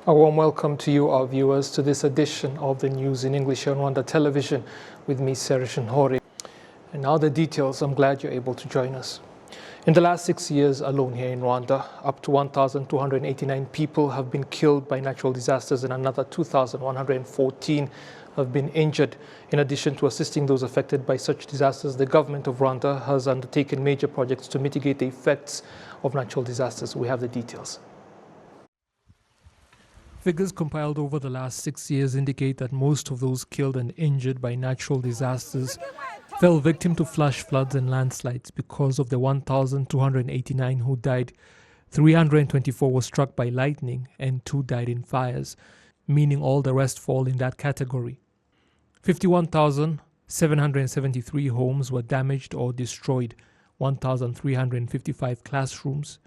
A warm welcome to you, our viewers, to this edition of the News in English on Rwanda Television with me, Serge Nhore. And now the details. I'm glad you're able to join us. In the last 6 years alone here in Rwanda, up to 1,289 people have been killed by natural disasters and another 2,114 have been injured. In addition to assisting those affected by such disasters, the government of Rwanda has undertaken major projects to mitigate the effects of natural disasters. We have the details. Figures compiled over the last 6 years indicate that most of those killed and injured by natural disasters fell victim to flash floods and landslides. Because of the 1,289 who died, 324 were struck by lightning and 2 died in fires, meaning all the rest fall in that category. 51,773 homes were damaged or destroyed, 1,355 classrooms,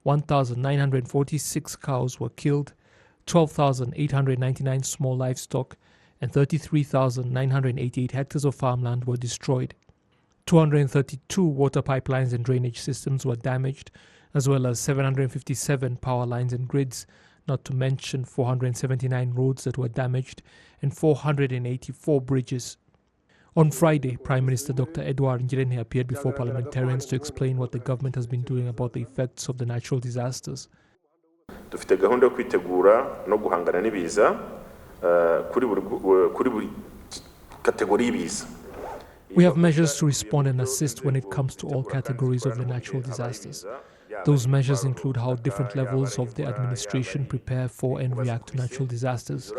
1,946 cows were killed, 12,899 small livestock, and 33,988 hectares of farmland were destroyed. 232 water pipelines and drainage systems were damaged, as well as 757 power lines and grids, not to mention 479 roads that were damaged and 484 bridges. On Friday, Prime Minister Dr. Edouard Ngirente appeared before parliamentarians to explain what the government has been doing about the effects of the natural disasters. Dufite gahunda yo kwitegura no guhangana n'ibiza kuri buri kategori y'ibiza. We have measures to respond and assist when it comes to all categories of the natural disasters. Those measures include how different levels of the administration prepare for and react to natural disasters,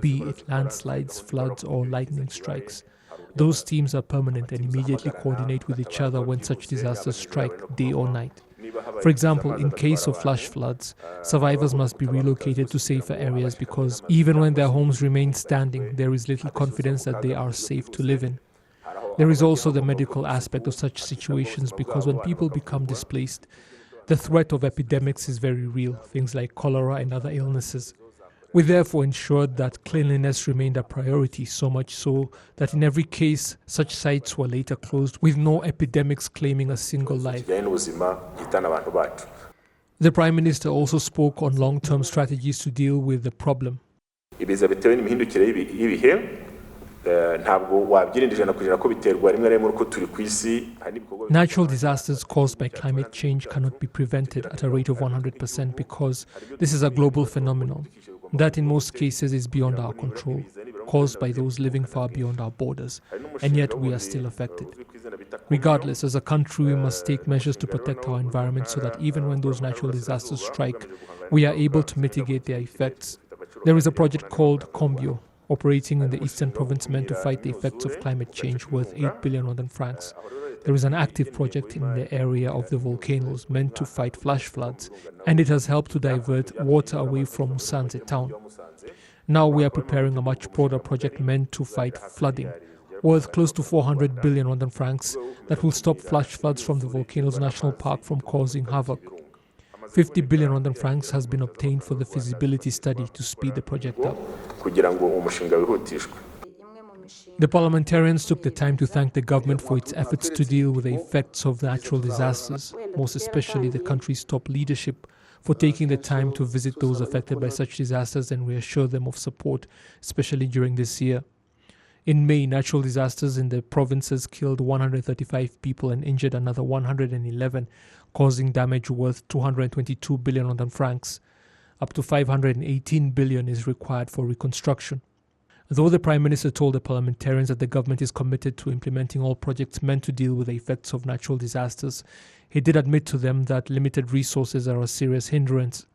be it landslides, floods, or lightning strikes. Those teams are permanent and immediately coordinate with each other when such disasters strike, day or night. For example, in case of flash floods, survivors must be relocated to safer areas because even when their homes remain standing, there is little confidence that they are safe to live in. There is also the medical aspect of such situations because when people become displaced, the threat of epidemics is very real, things like cholera and other illnesses. We therefore ensured that cleanliness remained a priority, so much so that in every case, such sites were later closed with no epidemics claiming a single life. The Prime Minister also spoke on long-term strategies to deal with the problem. Natural disasters caused by climate change cannot be prevented at a rate of 100% because this is a global phenomenon that in most cases is beyond our control, caused by those living far beyond our borders, and yet we are still affected. Regardless, as a country, we must take measures to protect our environment so that even when those natural disasters strike, we are able to mitigate their effects. There is a project called Combio, operating in the eastern province meant to fight the effects of climate change worth 8 billion Rwandan francs. There is an active project in the area of the volcanoes meant to fight flash floods, and it has helped to divert water away from Musanze town. Now we are preparing a much broader project meant to fight flooding, worth close to 400 billion Rwandan francs that will stop flash floods from the Volcanoes National Park from causing havoc. 50 billion Rwandan francs has been obtained for the feasibility study to speed the project up. The parliamentarians took the time to thank the government for its efforts to deal with the effects of natural disasters, most especially the country's top leadership for taking the time to visit those affected by such disasters and reassure them of support, especially during this year. In May, natural disasters in the provinces killed 135 people and injured another 111, causing damage worth 222 billion Rwandan francs. Up to 518 billion is required for reconstruction. Though the Prime Minister told the parliamentarians that the government is committed to implementing all projects meant to deal with the effects of natural disasters, he did admit to them that limited resources are a serious hindrance.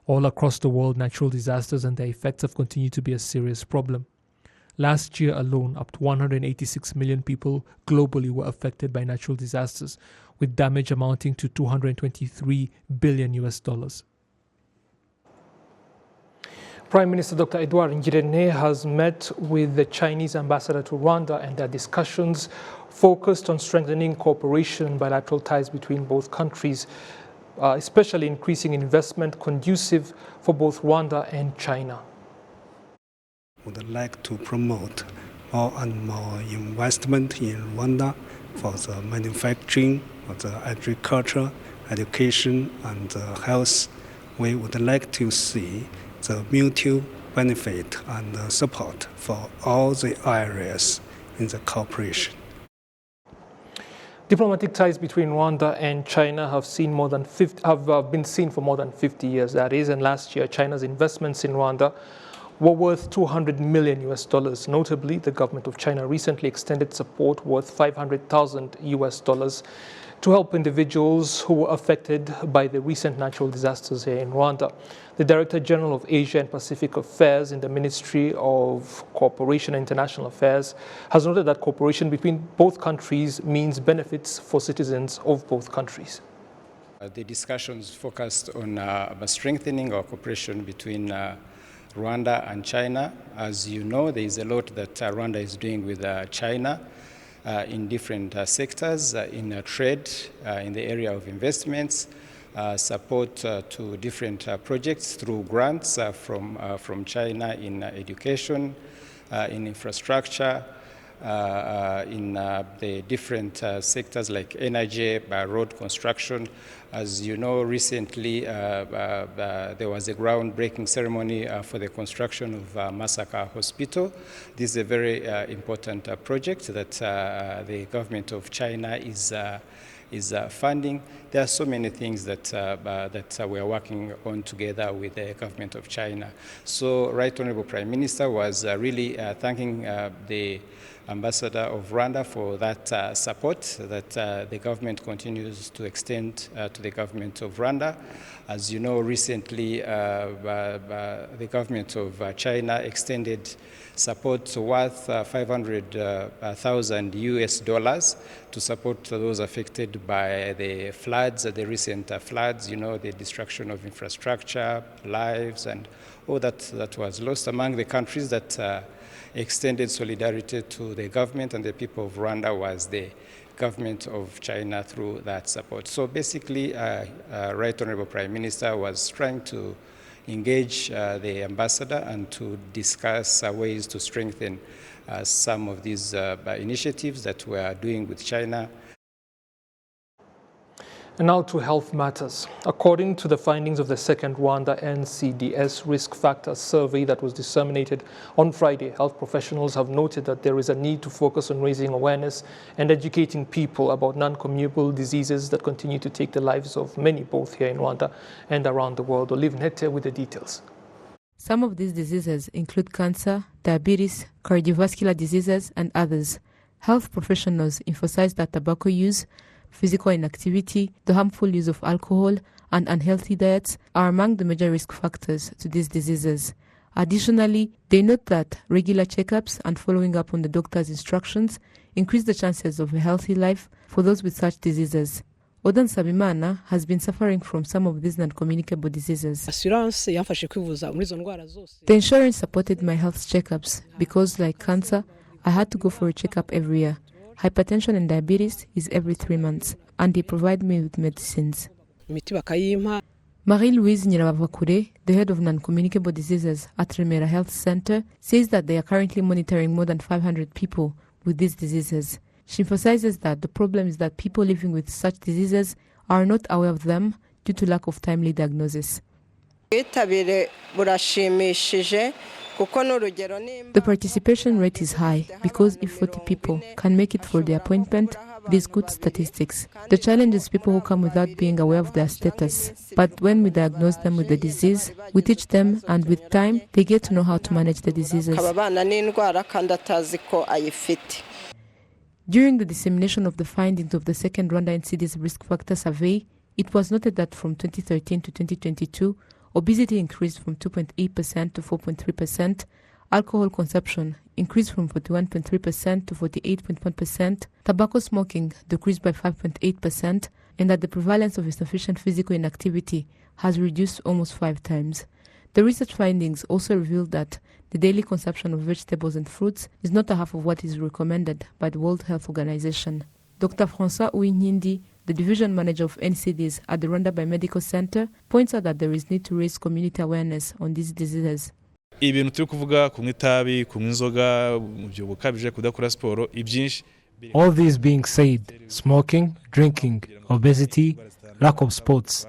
All across the world, natural disasters and their effects have continued to be a serious problem. Last year alone, up to 186 million people globally were affected by natural disasters, with damage amounting to $223 billion. Prime Minister Dr. Edouard Ngirente has met with the Chinese ambassador to Rwanda, and their discussions focused on strengthening cooperation and bilateral ties between both countries, especially increasing investment conducive for both Rwanda and China. We would like to promote more and more investment in Rwanda for the manufacturing, for the agriculture, education, and health. We would like to see the mutual benefit and support for all the areas in the cooperation. Diplomatic ties between Rwanda and China have been seen for more than 50 years, that is, and last year China's investments in Rwanda were worth $200 million. Notably, the government of China recently extended support worth $500,000 to help individuals who were affected by the recent natural disasters here in Rwanda. The Director General of Asia and Pacific Affairs in the Ministry of Cooperation and International Affairs has noted that cooperation between both countries means benefits for citizens of both countries. The discussions focused on strengthening our cooperation between Rwanda and China. As you know, there is a lot that Rwanda is doing with China in different sectors, in trade, in the area of investments, support to different projects through grants from China in education, in infrastructure, in the different sectors like energy, road construction. As you know, recently there was a groundbreaking ceremony for the construction of Masaka Hospital. This is a very important project that the government of China is funding. There are so many things that we are working on together with the government of China. So, Right Honorable Prime Minister was really thanking the Ambassador of Rwanda for that support that the government continues to extend to the government of Rwanda. As you know, recently the government of China extended support worth $500,000 to support those affected by the floods, the recent floods, you know, the destruction of infrastructure, lives, and all that was lost. Among the countries that extended solidarity to the government and the people of Rwanda was the government of China through that support. So basically, Right Honorable Prime Minister was trying to engage the ambassador and to discuss ways to strengthen some of these initiatives that we are doing with China. And now to health matters. According to the findings of the second Rwanda NCDS risk factor survey that was disseminated on Friday, health professionals have noted that there is a need to focus on raising awareness and educating people about non-communicable diseases that continue to take the lives of many, both here in Rwanda and around the world. Olive Nete with the details. Some of these diseases include cancer, diabetes, cardiovascular diseases, and others. Health professionals emphasize that tobacco use, physical inactivity, the harmful use of alcohol, and unhealthy diets are among the major risk factors to these diseases. Additionally, they note that regular checkups and following up on the doctor's instructions increase the chances of a healthy life for those with such diseases. Odan Sabimana has been suffering from some of these non-communicable diseases. The insurance supported my health checkups because, like cancer, I had to go for a checkup every year. Hypertension and diabetes is every 3 months, and they provide me with medicines. Marie-Louise Nyirabavakure, the head of non-communicable diseases at Remera Health Center, says that they are currently monitoring more than 500 people with these diseases. She emphasizes that the problem is that people living with such diseases are not aware of them due to lack of timely diagnosis. The participation rate is high because if 40 people can make it for the appointment, it is good statistics. The challenge is people who come without being aware of their status. But when we diagnose them with the disease, we teach them, and with time, they get to know how to manage the diseases. During the dissemination of the findings of the second Rwanda NCD's risk factor survey, it was noted that from 2013 to 2022, obesity increased from 2.8% to 4.3%, alcohol consumption increased from 41.3% to 48.1%, tobacco smoking decreased by 5.8%, and that the prevalence of insufficient physical inactivity has reduced almost 5 times. The research findings also revealed that the daily consumption of vegetables and fruits is not a half of what is recommended by the World Health Organization. Dr. François Uwinkindi, the division manager of NCDs at the Rwanda Biomedical Center, points out that there is need to raise community awareness on these diseases. Ibintu turi kuvuga kunywa itabi, kunywa inzoga, umubyibuho ukabije, kudakora siporo, ibyinshi. All these being said, smoking, drinking, obesity, lack of sports.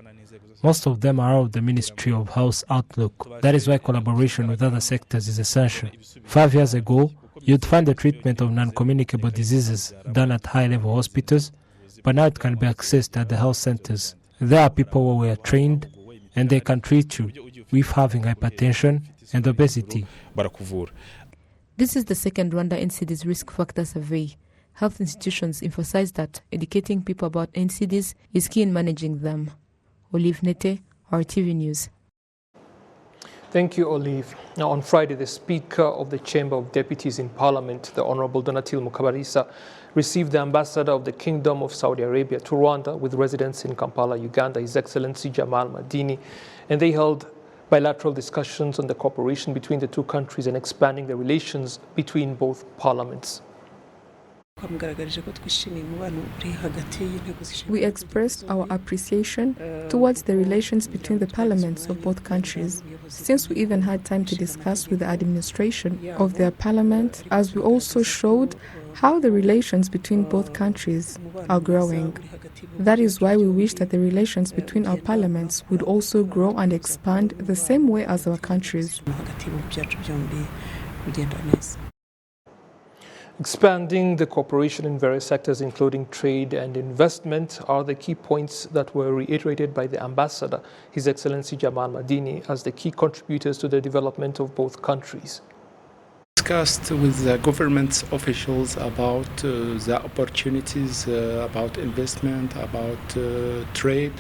Most of them are out of the Ministry of Health outlook. That is why collaboration with other sectors is essential. 5 years ago, you'd find the treatment of non-communicable diseases done at high-level hospitals, but now it can be accessed at the health centers. There are people who were trained, and they can treat you with having hypertension and obesity. This is the second Rwanda NCDs risk factor survey. Health institutions emphasize that educating people about NCDs is key in managing them. Olive Nete, RTV News. Thank you, Olive. Now, on Friday, the Speaker of the Chamber of Deputies in Parliament, the Honorable Donatil Mukabalisa, received the Ambassador of the Kingdom of Saudi Arabia to Rwanda with residence in Kampala, Uganda, His Excellency Jamal Madini, and they held bilateral discussions on the cooperation between the two countries and expanding the relations between both parliaments. We expressed our appreciation towards the relations between the parliaments of both countries, since we even had time to discuss with the administration of their parliament, as we also showed how the relations between both countries are growing. That is why we wish that the relations between our parliaments would also grow and expand the same way as our countries. Expanding the cooperation in various sectors, including trade and investment, are the key points that were reiterated by the Ambassador, His Excellency Jamal Madini, as the key contributors to the development of both countries. Discussed with the government officials about the opportunities, about investment, about trade.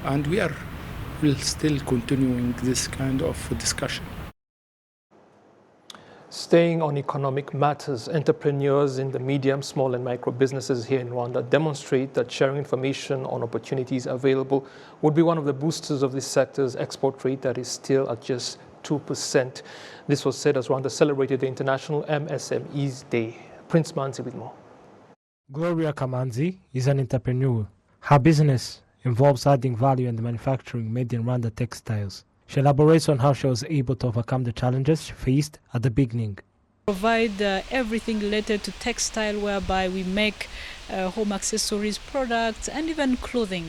And we'll still continuing this kind of discussion. Staying on economic matters, entrepreneurs in the medium, small and micro businesses here in Rwanda demonstrate that sharing information on opportunities available would be one of the boosters of this sector's export rate that is still at just 2%. This was said as Rwanda celebrated the International MSMEs Day. Prince Manzi with more. Gloria Kamanzi is an entrepreneur. Her business involves adding value and manufacturing made in Rwanda textiles. She elaborates on how she was able to overcome the challenges she faced at the beginning. Provide everything related to textile, whereby we make home accessories, products, and even clothing.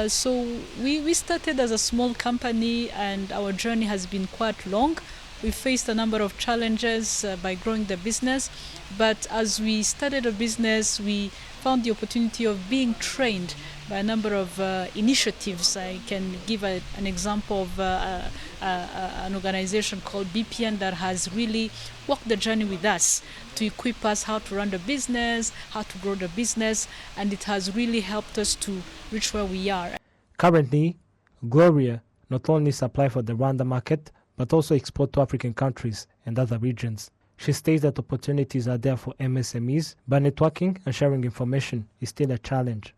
So we started as a small company, and our journey has been quite long. We faced a number of challenges by growing the business, but as we started a business, we found the opportunity of being trained by a number of initiatives. I can give an example of an organization called BPN that has really walked the journey with us to equip us how to run the business, how to grow the business, and it has really helped us to reach where we are. Currently, Gloria not only supplies for the Rwanda market, but also export to African countries and other regions. She states that opportunities are there for MSMEs, but networking and sharing information is still a challenge.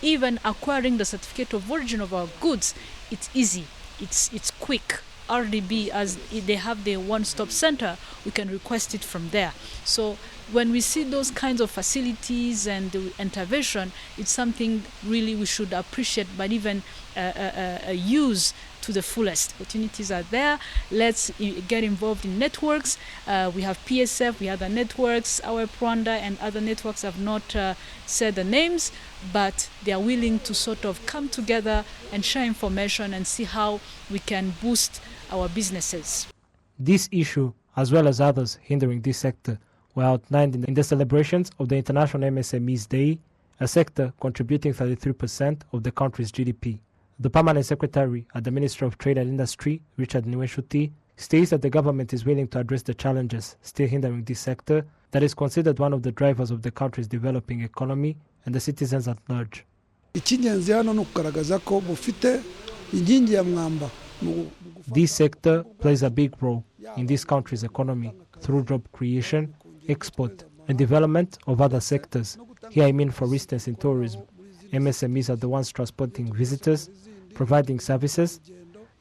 Even acquiring the certificate of origin of our goods, it's easy, it's quick. RDB, as they have their one-stop center, we can request it from there. So when we see those kinds of facilities and the intervention, it's something really we should appreciate, but even use to the fullest. Opportunities are there. Let's get involved in networks. We have PSF, we have the networks. Our Rwanda and other networks have not said the names, but they are willing to sort of come together and share information and see how we can boost our businesses. This issue, as well as others hindering this sector, were outlined in the celebrations of the International MSMEs Day, a sector contributing 33% of the country's GDP. The Permanent Secretary at the Ministry of Trade and Industry, Richard Niweshuti, states that the government is willing to address the challenges still hindering this sector that is considered one of the drivers of the country's developing economy and the citizens at large. This sector plays a big role in this country's economy through job creation, export, and development of other sectors. Here I mean, for instance, in tourism. MSMEs are the ones transporting visitors, providing services.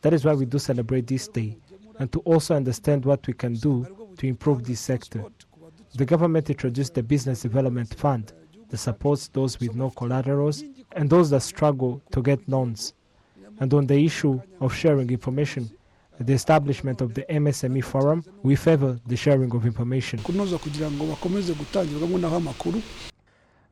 That is why we do celebrate this day, and to also understand what we can do to improve this sector. The government introduced the Business Development Fund that supports those with no collaterals and those that struggle to get loans. And on the issue of sharing information, the establishment of the MSME Forum, we favor the sharing of information.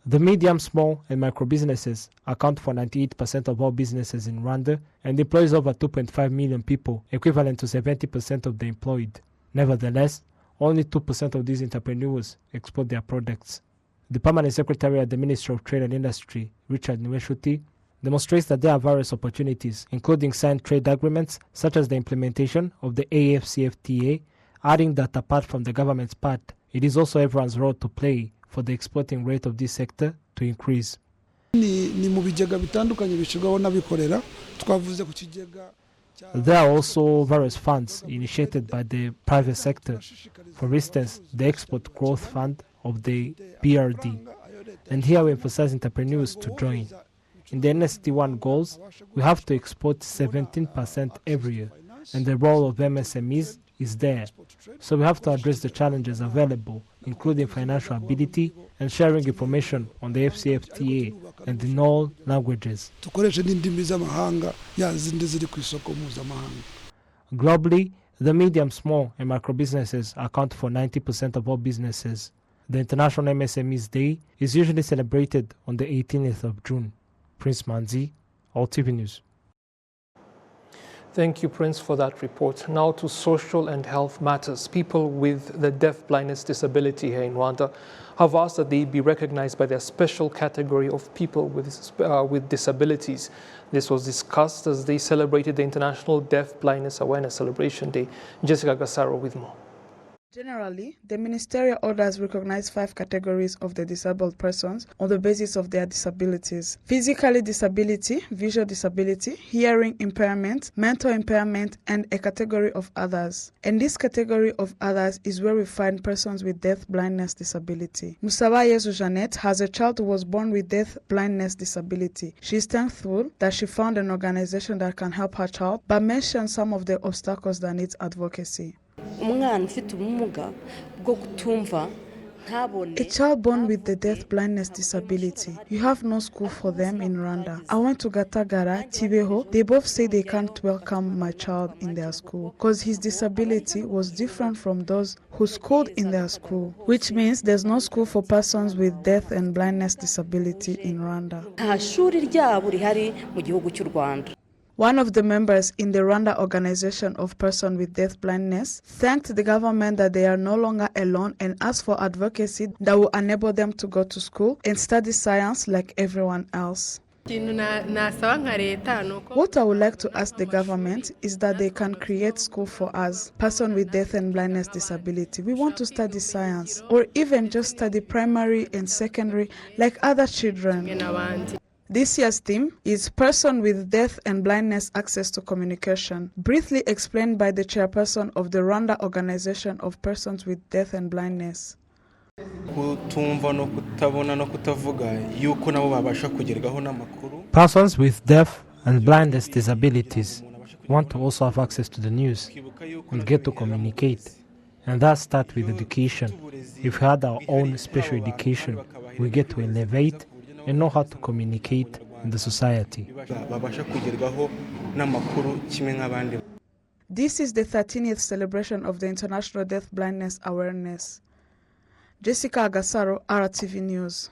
The medium, small, and micro businesses account for 98% of all businesses in Rwanda and employs over 2.5 million people, equivalent to 70% of the employed. Nevertheless, only 2% of these entrepreneurs export their products. The Permanent Secretary at the Ministry of Trade and Industry, Richard Nweshuti, demonstrates that there are various opportunities, including signed trade agreements, such as the implementation of the AFCFTA, adding that apart from the government's part, it is also everyone's role to play for the exporting rate of this sector to increase. There are also various funds initiated by the private sector. For instance, the Export Growth Fund of the BRD. And here we emphasize entrepreneurs to join. In the NST1 goals, we have to export 17% every year, and the role of MSMEs is there. So we have to address the challenges available, including financial ability and sharing information on the FCFTA and in all languages. Globally, the medium, small, and micro businesses account for 90% of all businesses. The International MSMEs Day is usually celebrated on the 18th of June. Prince Manzi, RwandaTV News. Thank you, Prince, for that report. Now to social and health matters. People with the deaf, blindness, disability here in Rwanda have asked that they be recognized by their special category of people with disabilities. This was discussed as they celebrated the International Deaf Blindness Awareness Celebration Day. Jessica Gassaro with more. Generally, the ministerial orders recognize 5 categories of the disabled persons on the basis of their disabilities: physical disability, visual disability, hearing impairment, mental impairment, and a category of others. And this category of others is where we find persons with deaf blindness disability. Musabayezu Jeanette has a child who was born with deaf blindness disability. She is thankful that she found an organization that can help her child, but mentions some of the obstacles that needs advocacy. A child born with the deaf blindness disability, you have no school for them in Rwanda. I went to Gatagara, Tibeho. They both say they can't welcome my child in their school because his disability was different from those who schooled in their school, which means there's no school for persons with deaf and blindness disability in Rwanda. One of the members in the Rwanda Organization of Persons with Deaf Blindness thanked the government that they are no longer alone and asked for advocacy that will enable them to go to school and study science like everyone else. What I would like to ask the government is that they can create school for us, persons with deaf and blindness disability. We want to study science or even just study primary and secondary like other children. This year's theme is Person with Deaf and Blindness Access to Communication, briefly explained by the chairperson of the Rwanda Organization of Persons with Deaf and Blindness. Persons with deaf and blindness disabilities want to also have access to the news and get to communicate. And that starts with education. If we had our own special education, we get to elevate and know how to communicate in the society. This is the 13th celebration of the International Deaf Blindness Awareness. Jessica Gassaro, RwandaTV News.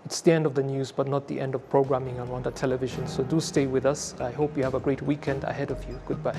It's the end of the news, but not the end of programming on Rwanda Television, so do stay with us. I hope you have a great weekend ahead of you. Goodbye.